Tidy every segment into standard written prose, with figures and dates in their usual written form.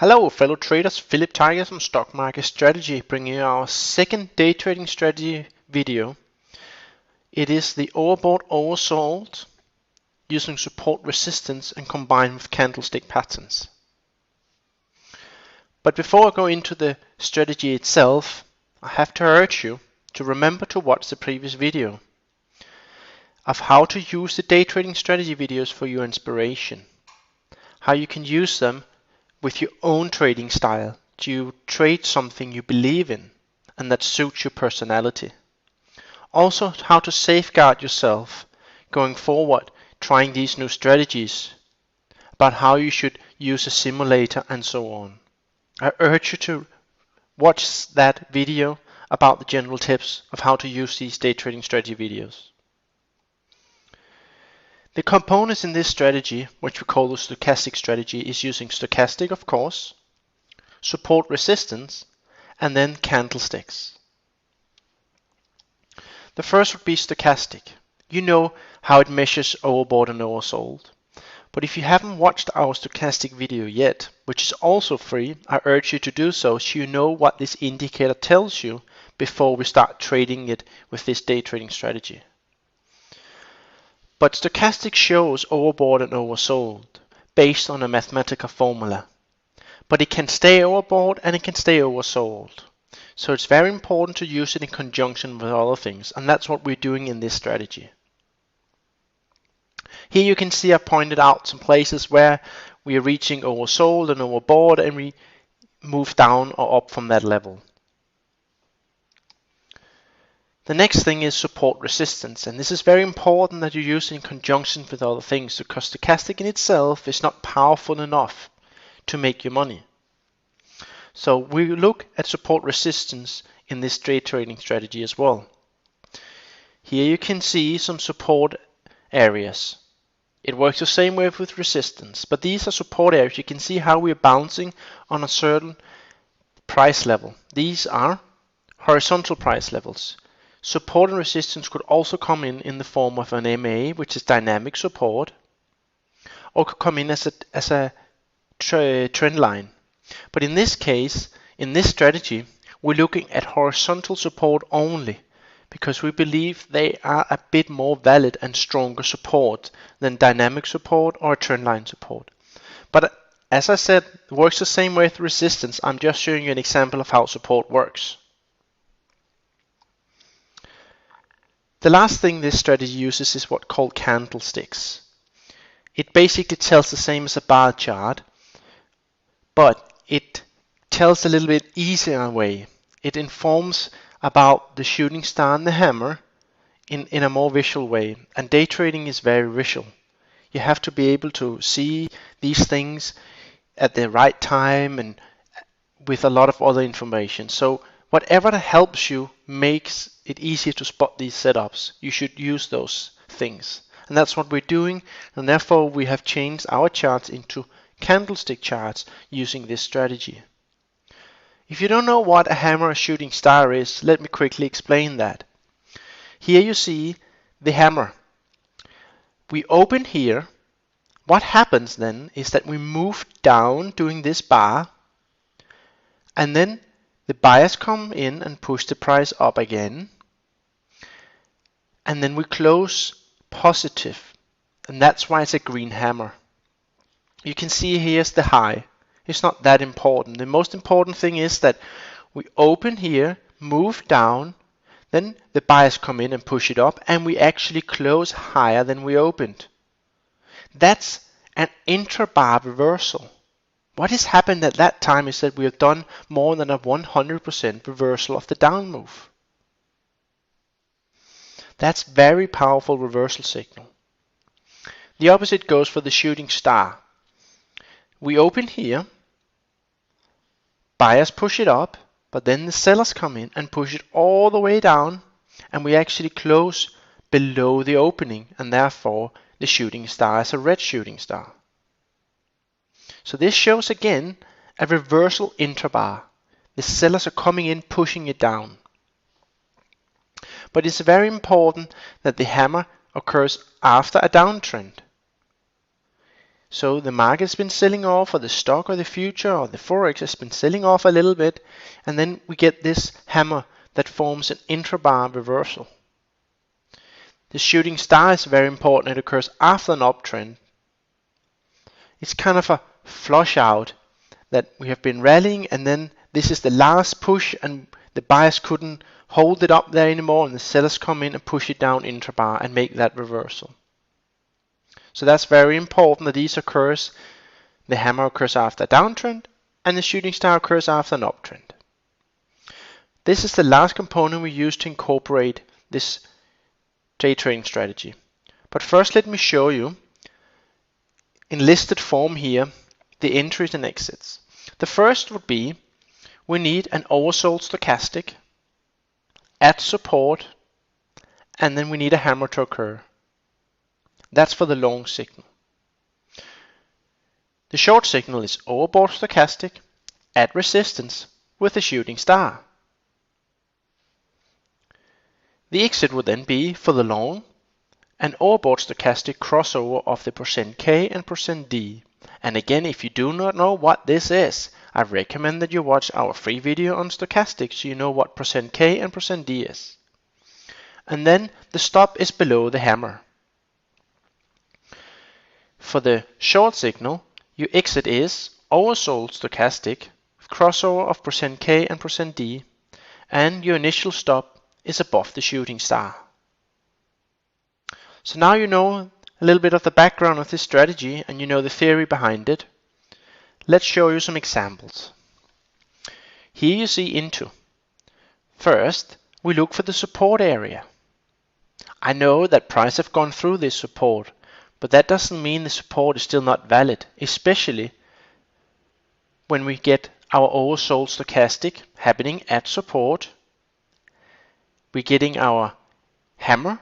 Hello fellow traders, Philip Tigers from Stock Market Strategy, bringing you our second day trading strategy video. It is the overbought oversold using support resistance and combined with candlestick patterns. But before I go into the strategy itself, I have to urge you to remember to watch the previous video of how to use the day trading strategy videos for your inspiration, how you can use them with your own trading style to trade something you believe in and that suits your personality. Also, how to safeguard yourself going forward trying these new strategies, about how you should use a simulator and so on. I urge you to watch that video about the general tips of how to use these day trading strategy videos. The components in this strategy, which we call the stochastic strategy, is using stochastic, of course, support resistance, and then candlesticks. The first would be stochastic. You know how it measures overbought and oversold. But if you haven't watched our stochastic video yet, which is also free, I urge you to do so you know what this indicator tells you before we start trading it with this day trading strategy. But stochastic shows overbought and oversold based on a mathematical formula. But it can stay overbought and it can stay oversold. So it's very important to use it in conjunction with other things, and that's what we're doing in this strategy. Here you can see I pointed out some places where we are reaching oversold and overbought, and we move down or up from that level. The next thing is support resistance, and this is very important that you use it in conjunction with other things, because stochastic in itself is not powerful enough to make you money. So we look at support resistance in this day trading strategy as well. Here you can see some support areas. It works the same way with resistance, but these are support areas. You can see how we're bouncing on a certain price level. These are horizontal price levels. Support and resistance could also come in the form of an MA, which is dynamic support, or could come in as a trend line. But in this case, in this strategy, we're looking at horizontal support only, because we believe they are a bit more valid and stronger support than dynamic support or trend line support. But as I said, it works the same way with resistance. I'm just showing you an example of how support works. The last thing this strategy uses is what's called candlesticks. It basically tells the same as a bar chart, but it tells a little bit easier way. It informs about the shooting star and the hammer in a more visual way, and day trading is very visual. You have to be able to see these things at the right time and with a lot of other information. So whatever helps you makes it easier to spot these setups. You should use those things. And that's what we're doing, and therefore we have changed our charts into candlestick charts using this strategy. If you don't know what a hammer or shooting star is, let me quickly explain that. Here you see the hammer. We open here. What happens then is that we move down doing this bar, and then the buyers come in and push the price up again, and then we close positive, and that's why it's a green hammer. You can see here's the high. It's not that important. The most important thing is that we open here, move down, then the buyers come in and push it up, and we actually close higher than we opened. That's an intrabar reversal. What has happened at that time is that we have done more than a 100% reversal of the down move. That's very powerful reversal signal. The opposite goes for the shooting star. We open here, buyers push it up, but then the sellers come in and push it all the way down, and we actually close below the opening, and therefore the shooting star is a red shooting star. So this shows again a reversal intrabar. The sellers are coming in, pushing it down. But it's very important that the hammer occurs after a downtrend. So the market's been selling off, or the stock or the future or the forex has been selling off a little bit, and then we get this hammer that forms an intrabar reversal. The shooting star is very important. It occurs after an uptrend. It's kind of a flush out that we have been rallying, and then this is the last push, and the buyers couldn't hold it up there anymore, and the sellers come in and push it down intrabar and make that reversal. So that's very important that these occurs. The hammer occurs after a downtrend, and the shooting star occurs after an uptrend. This is the last component we use to incorporate this day trading strategy. But first, let me show you in listed form here the entries and exits. The first would be we need an oversold stochastic at support, and then we need a hammer to occur. That's for the long signal. The short signal is overbought stochastic at resistance with a shooting star. The exit would then be for the long an overbought stochastic crossover of the %K and %D. And again, if you do not know what this is, I recommend that you watch our free video on stochastic so you know what %K and %D is. And then the stop is below the hammer. For the short signal, your exit is oversold stochastic, crossover of %K and %D, and your initial stop is above the shooting star. So now you know a little bit of the background of this strategy and you know the theory behind it. Let's show you some examples. Here you see into. First, we look for the support area. I know that price have gone through this support, but that doesn't mean the support is still not valid, especially when we get our oversold stochastic happening at support. We're getting our hammer,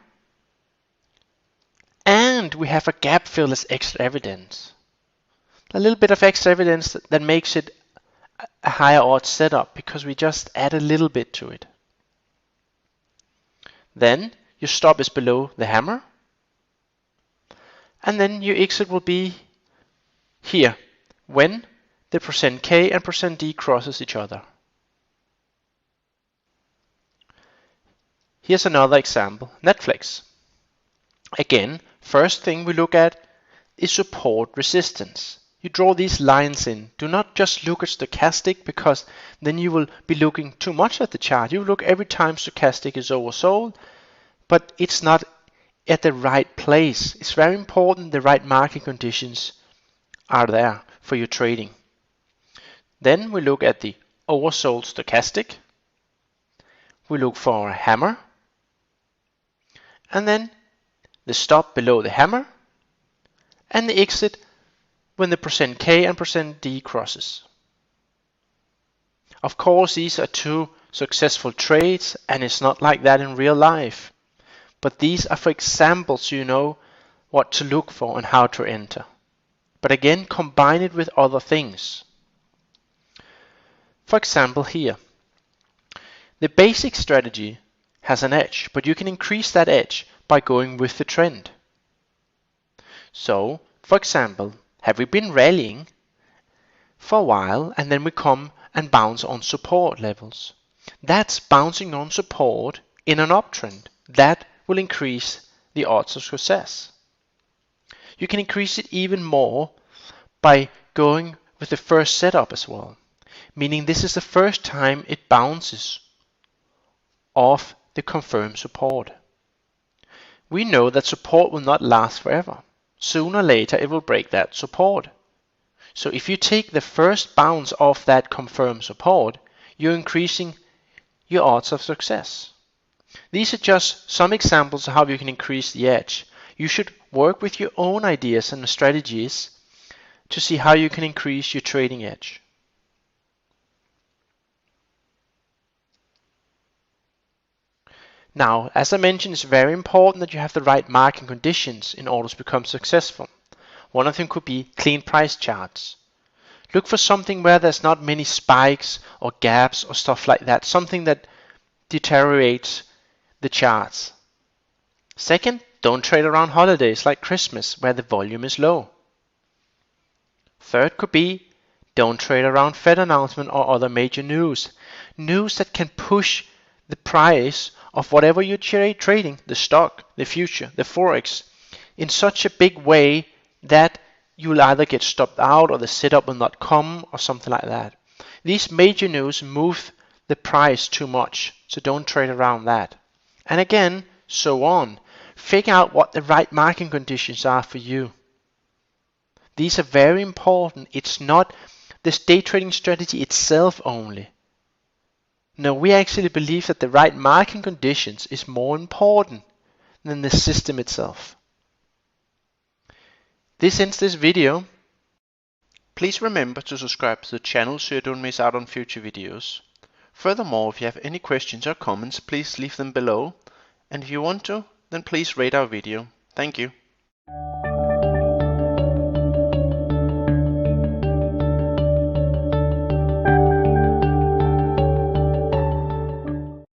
and we have a gap fill as extra evidence. A little bit of extra evidence that makes it a higher odds setup because we just add a little bit to it. Then your stop is below the hammer, and then your exit will be here when the %K and %D crosses each other. Here's another example, Netflix. Again, first thing we look at is support resistance. You draw these lines in. Do not just look at stochastic because then you will be looking too much at the chart. You look every time stochastic is oversold, but it's not at the right place. It's very important the right market conditions are there for your trading. Then we look at the oversold stochastic. We look for a hammer, and then the stop below the hammer, and the exit when the %K and %D crosses. Of course, these are two successful trades, and it's not like that in real life. But these are for examples so you know what to look for and how to enter. But again, combine it with other things. For example here, the basic strategy has an edge, but you can increase that edge by going with the trend. So, for example, have we been rallying for a while and then we come and bounce on support levels? That's bouncing on support in an uptrend. That will increase the odds of success. You can increase it even more by going with the first setup as well, meaning this is the first time it bounces off the confirmed support. We know that support will not last forever. Sooner or later it will break that support. So if you take the first bounce off that confirmed support, you're increasing your odds of success. These are just some examples of how you can increase the edge. You should work with your own ideas and strategies to see how you can increase your trading edge. Now, as I mentioned, it's very important that you have the right market conditions in order to become successful. One of them could be clean price charts. Look for something where there's not many spikes or gaps or stuff like that, something that deteriorates the charts. Second, don't trade around holidays like Christmas where the volume is low. Third could be, don't trade around Fed announcement or other major news. News that can push the price of whatever you're trading, the stock, the future, the forex, in such a big way that you'll either get stopped out or the setup will not come or something like that. These major news move the price too much, so don't trade around that. And again, so on. Figure out what the right market conditions are for you. These are very important. It's not the day trading strategy itself only. No, we actually believe that the right market conditions is more important than the system itself. This ends this video. Please remember to subscribe to the channel so you don't miss out on future videos. Furthermore, if you have any questions or comments, please leave them below. And if you want to, then please rate our video. Thank you.